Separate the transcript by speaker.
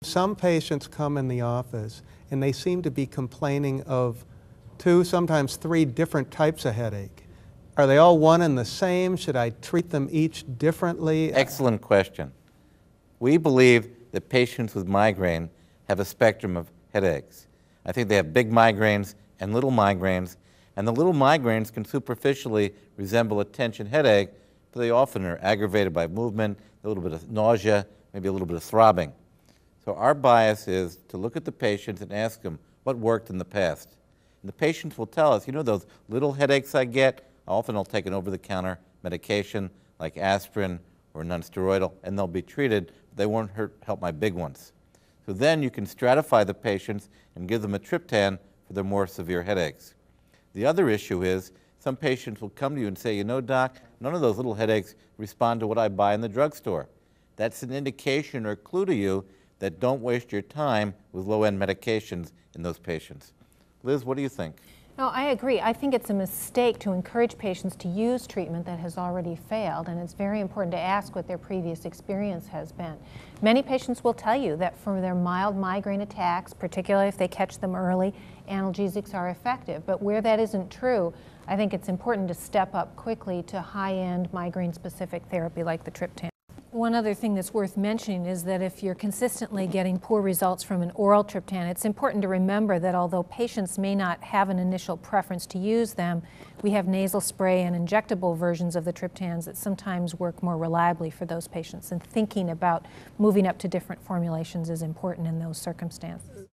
Speaker 1: Some patients come in the office and they seem to be complaining of 2, sometimes 3 different types of headache. Are they all one and the same? Should I treat them each differently?
Speaker 2: Excellent question. We believe that patients with migraine have a spectrum of headaches. I think they have big migraines and little migraines, and the little migraines can superficially resemble a tension headache, but they often are aggravated by movement, a little bit of nausea, maybe a little bit of throbbing. So our bias is to look at the patients and ask them what worked in the past. And the patients will tell us, you know those little headaches I get? Often I'll take an over-the-counter medication like aspirin or non-steroidal, and they'll be treated, but they won't help my big ones. So then you can stratify the patients and give them a triptan for their more severe headaches. The other issue is some patients will come to you and say, you know, doc, none of those little headaches respond to what I buy in the drugstore. That's an indication or clue to you that don't waste your time with low-end medications in those patients. Liz, what do you think?
Speaker 3: No, I agree. I think it's a mistake to encourage patients to use treatment that has already failed, and it's very important to ask what their previous experience has been. Many patients will tell you that for their mild migraine attacks, particularly if they catch them early, analgesics are effective. But where that isn't true, I think it's important to step up quickly to high-end migraine-specific therapy like the triptan. One other thing that's worth mentioning is that if you're consistently getting poor results from an oral triptan, it's important to remember that although patients may not have an initial preference to use them, we have nasal spray and injectable versions of the triptans that sometimes work more reliably for those patients, and thinking about moving up to different formulations is important in those circumstances.